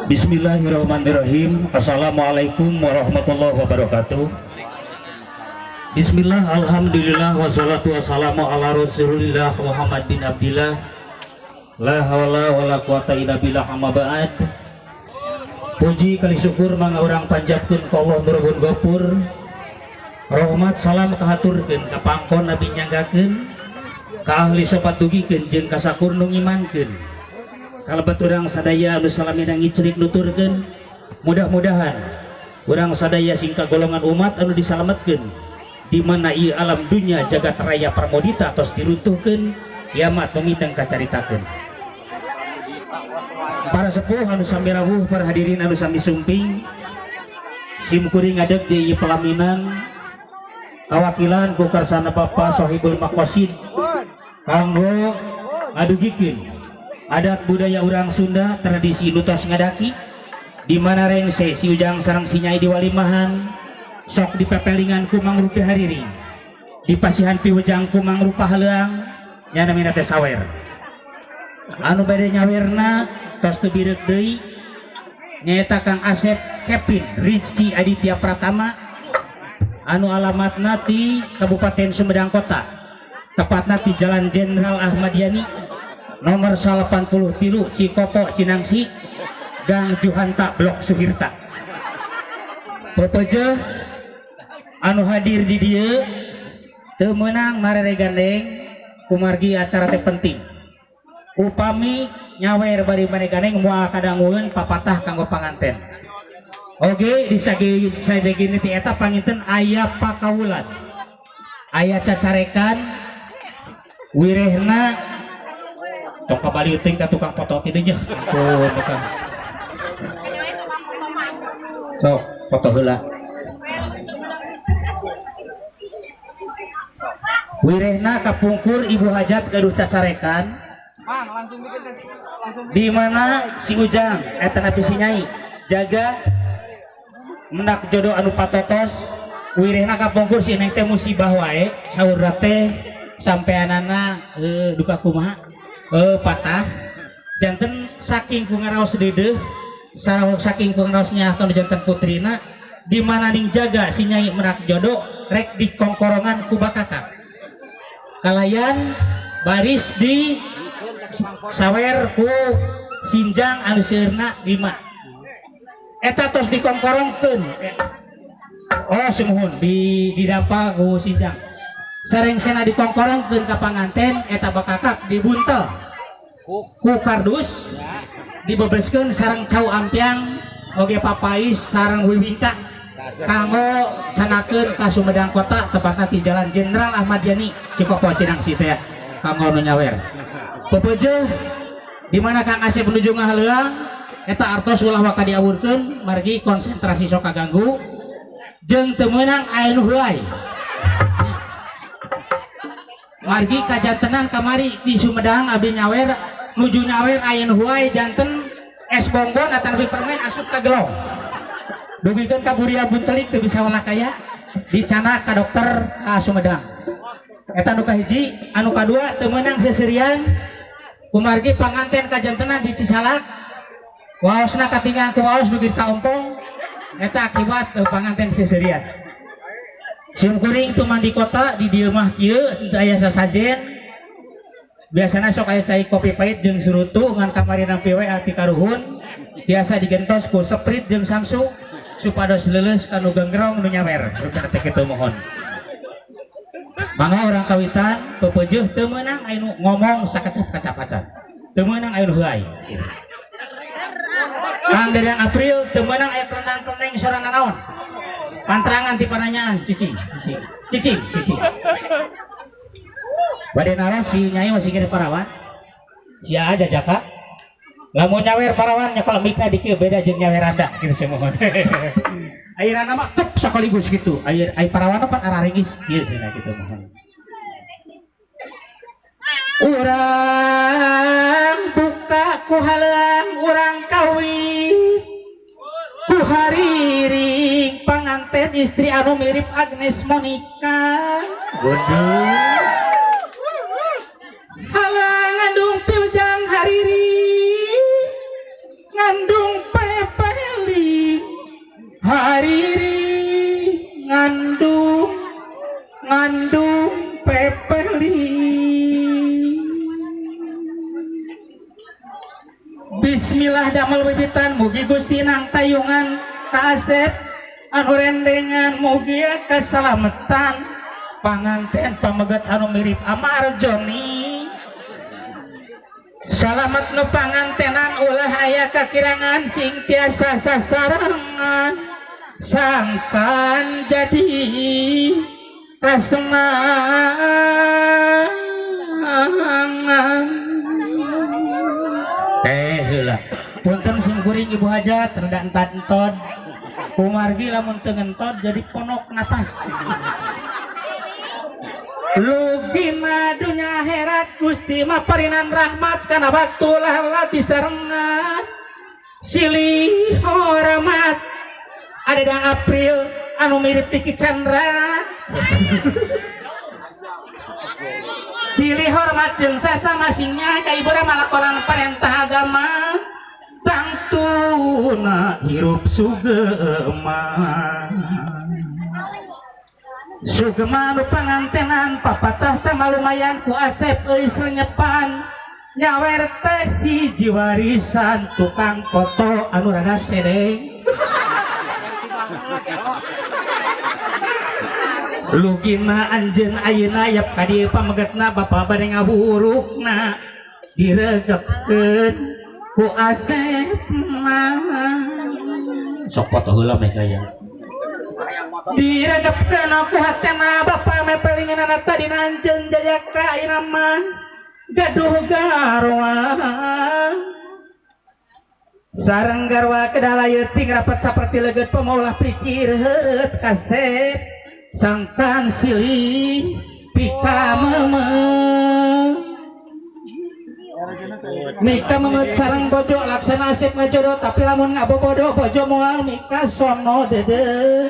Bismillahirrahmanirrahim. Assalamualaikum warahmatullahi wabarakatuh. Bismillah, alhamdulillah, wassalatu wassalamu ala rasulillah Muhammad bin Abdillah. La hawla wala quwata illa billah, amma ba'd. Puji kali syukur mangga urang panjatkeun ka Allah Nurul Ghafur. Rahmat salam kahaturkeun ka pangkon Nabi nyanggakeun, ka ahli sopat dugikeun jeung ka sakur nu ngimankeun. Kalabat urang sadaya anu salami ngicrik nuturkeun, mudah-mudahan urang sadaya sing golongan umat anu disalametkeun di mana ieu alam dunya jagat raya pramodita tos diruntuhkeun, kiamat memiteng kacaritakeun. Para sepuh anu sami rawuh, para hadirin anu sami sumping, simkuring ngadeg di ieu pelaminan kawakilan ku karsana Bapak Sohibul Maqasid kanggo ngadugikeun adat budaya urang Sunda, tradisi nutos ngadaki di mana rengse si ujang sareng si nyai di walimahan sok dipepelingan ku mangrupi hariri dipasihan pi ujang ku mangrupa haleang nya namina teh sawer anu bade nyawerna tos teu birek deui nyaeta Kang Asep Kevin Rizky Aditya Pratama anu alamatna ti Kabupaten Sumedang Kota, tepatna ti Jalan Jenderal Ahmad Yani nomor 83 Cikopo Cinangsi, Gang Juhanta Blok Suhirta. Pepeje anu hadir di dieu teu meunang marere gandeng kumargi acara teh penting. Upami nyawer bari mane gandeng moal kadangueun papatah kanggo panganten. Oge di sadegini ti eta panginten aya pakawulan, aya cacarekan, wirehna tong kabali teuing ka tukang foto ti deui nya. Tuh bukan. Sok foto heula. Wirehna kapungkur ibu hajat gaduh cacarekan. Mang langsung bikin langsung. Di mana si ujang eta napi si nyai jaga mendak jodoh anu patotos. Wirehna kapungkur si neng teh musibah wae saur teh sampeanana duka kumaha. Patah janten saking ku ngaraos deudeuh sareng saking ku ngaraosnya kana janten putrina di mana ning jaga si nyai menak jodoh rek dikongkorongan ku bakakak kalayan baris di sawer ku sinjang anu seueurna 5 eta tos dikongkorongkeun sumuhun didampa ku sinjang sareng sena dikongkorongkeun ka panganten eta bakakak dibuntel ku kardus dibebeskeun sareng cau ampiang oge papais sareng wiwingka kanggo canakeun ka Sumedang Kota, tepatna ti Jalan Jenderal Ahmad Yani Cikopo Cinangsi teh kanggo nu nyawer. Pepeujeuh di mana Kang Asep menuju ngahaleang eta artos ulah waka diawurkeun margi konsentrasi sok kaganggu jeung teu meunang aya nu heulai. Margi kajantenan kamari di Sumedang abdi nyawer nuju nyawer aya nu huai janten es bonbon atau lebih permen asup ka gelong dugikeun ka buria buncelik teu bisa walakaya dicana ka dokter ka Sumedang eta nu kahiji. Anu kadua teu meunang seserian kumargi panganten kajantenan di Cisalak waosna katinggalan ku waos dugi ka ompong eta akibat panganten seserian. Simkuring tu mandi kota di dieu mah kieu teu aya sasajen. Biasana sok aya cai kopi pahit jeung surutu ngan kamari nampi we ati karuhun. Biasa digentos ku Sprite jeung Samsu supados leuleus kanu ganggrong nu nyawer. Rupana teh kitu mohon. Mangga urang kawitan pepeujeuh teu meunang aya nu ngomong sakacap-kacapacan. Teu meunang aya nu heuai. Kang Dedang April teu meunang aya kelendang-kelendeng sorana naon. Panterangan ti pananyaan cici. Bade naros si nyai masih kira parawan sia aja jaka lamun nyawer parawan nyakal mikna dikeu beda jeung nyawer anda kitu semohon. Ayeuna mah tep sakaligus kitu aya parawan pan araringis kieu cenah kitu mohon. Urang buka ku halang urang kawin ku hariring panganten istri anu mirip Agnes Monica. Waduh. Halangan dong piljang hariri Bismillah damel wiwitan mugi Gusti nang tayungan ka Asep anu rendengan mugi kasalametan panganten pamegat anu mirip Amar Joni salamet nu pangantenan ulah aya kakirangan sing tiasa sasarangan sangkan jadi kasenangan heula punten sim kuring ibu hajat rada entad-entod kumargi lamun teu ngentod jadi ponok napas lugina dunya herat Gusti maparinan rahmat kana baktulah lati sarengan silih hormat ada dan April anu mirip Tiki Chandra silih hormat jeung sasamasingnya ka ibu malakonan parentah agama tangtuna hirup sugema sugema nu pangantenan papatah teh lumayan ku Asep euy selenyepan nyawer teh hiji warisan tukang foto anu rada sedeng lugina anjeun ayeuna yap ka dieu pamegetna bapa bade ngaburukna diregepkeun ku Asep sok foto heula meh gaya diregepkeun ku hatena bapa mepelingeunana tadi nanceun jajaka ayeuna mah gaduh garwa sareng garwa kedalayeut cing rapat saperti leget pemaulah pikir heureut Asep sangkan silih pika Mika memet sareng bojo laksana Asep ngajodoh tapi lamun ngabobodoh bojo moal Mika sono dede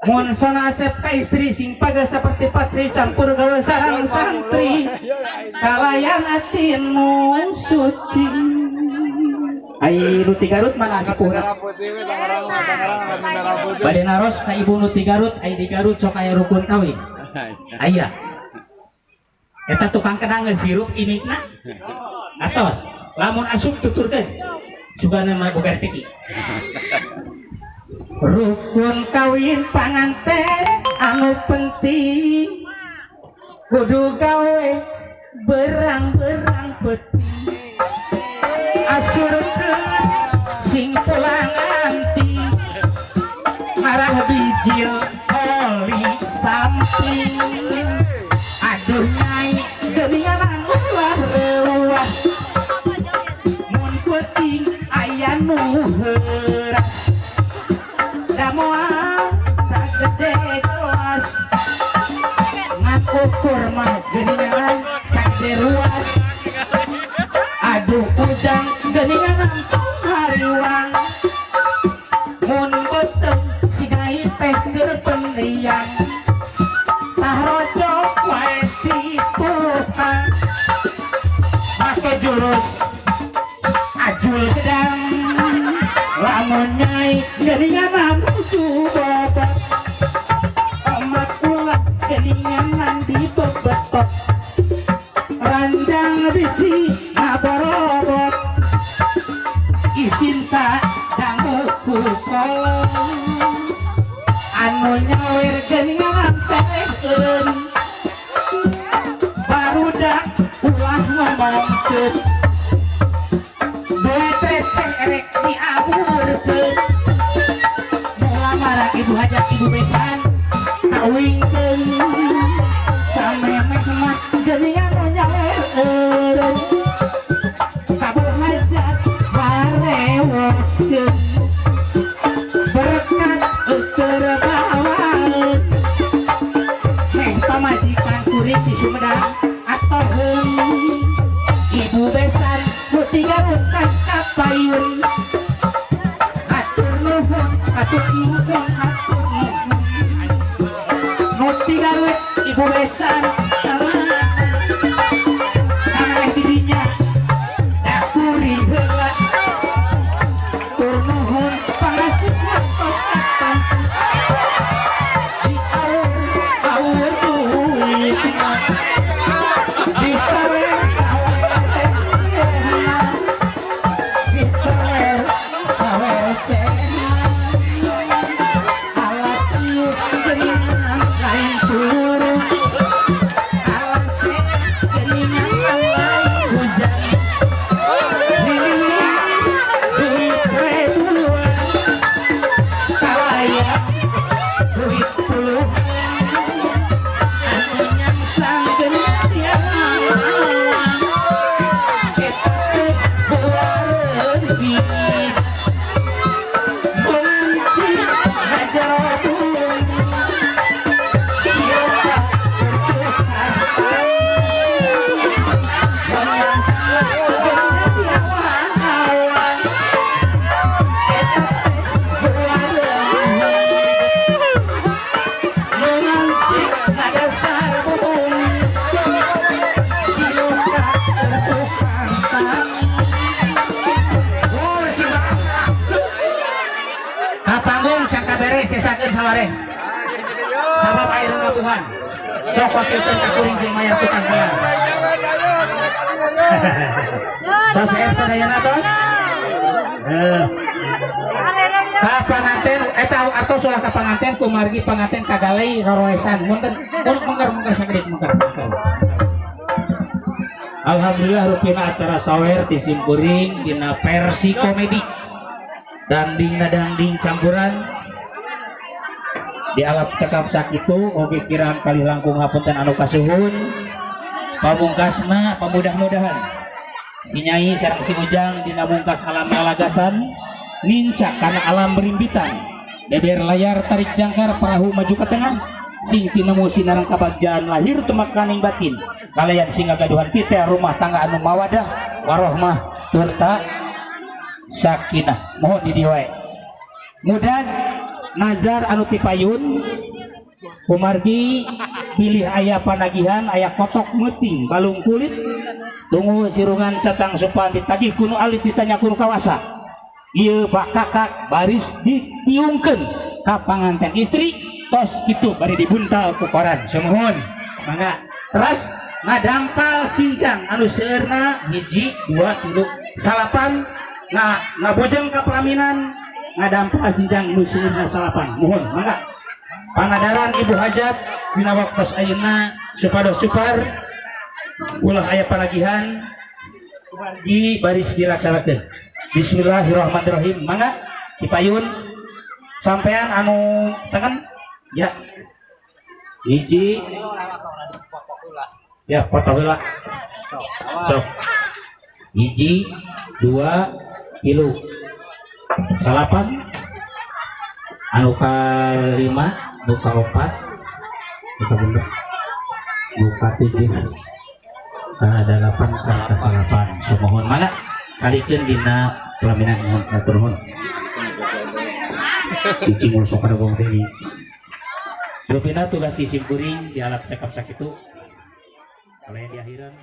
mun sona Asep ka istri sing paga saperti patri campur gawe sareng santri kalayan ati nu suci ai nu Garut mana sepuhna bade naros ka ibu nu Garut ai di Garut sok aya rukun kawin aya eta tukang kenang sirup inikna atos lamun asup tuturkeun sugana mah boga ceki rukun kawin panganten anu penting kudu gawe berang-berang peti asurkeun sing pulang anti marah bijil oli samping aduh nyai geuningan ulah reuah mun peuting aya nu heuras da moal sagede gelas ngakukur mah geuningan sagede ruas aduh ujang geuningan hariwang mun beuteung sigai teh keur pendiang tah rojok wae ditukang make jurus ajul gedang lamun nyai geuningan nuju bobot omat ulah geuningan dibebetot ranjang bisi ngaborobot isinta dangu ku kolong anu nyawer geuningan terekeun barudak ulah ngomongkeun duit receh erek diaburkeun moal marah ibu hajat ibu besan kawingkeun samemeh mah geuningan nu nyawer kabu hajat barewoskeun berkat keur bawaeun meh pamajikan kuring di Sumedang atoheun ibu besan diayakeun sabareh sabab ayeuna Tuhan sok wakilkeun ka kuring jeung mayar tukang kalah tos sadayana tos ka panganten eta atau solah ka panganten kumargi panganten kagalei roroesan munten mungker saged mungker. Alhamdulillah rupina acara sawer ti Simkuring dina versi komedi dangding campuran di alap cekap sakitu oge kirang kali langkung hapunten anu kasuhun pamungkasna pamudah-mudahan si Nyai sareng si Ujang dina mungkas alam ngalagasan nincak kana alam berimbitan beber layar tarik jangkar perahu maju ke tengah sing tinemu sinarang kabagjaan lahir tumakaning batin kalayan singa gaduhan tite rumah tangga anu mawadah warohmah turta sakinah mohon di dieu wae mudah nazar anu tipayun kumargi pilih aya panagihan aya kotok meuting balung kulit tunggu sirungan catang supan ditagih kuno alit ditanya kuno kawasa ieu bak kakak baris ditiungkeun ka panganten istri tos gitu bari dibuntal ku koran semohon mangga teras ngadangkal sincang anu seueurna 1 2 3 salapan ngabojeng ka pelaminan ngadampal sincang anu seueurna salapan mohon mangga pangadaran ibu hajat dina waktos ayeuna supados cupar ulah aya panagihan kumargi baris dilaksanakeun bismillahirrahmanirrahim mangga dipayun sampean anu tangan ya hiji ya foto heula sok 1 2 3 salapan anu ka-5 anu ka-4 anu ka-6 anu ka-7 ka-8 sareng ka-9 sumohon mangga kalikeun dina pelaminan mohon atur nuhun cicing ul sok kada gong teh rupina tugas di Simkuring di alap cekap sakitu kalian di akhiran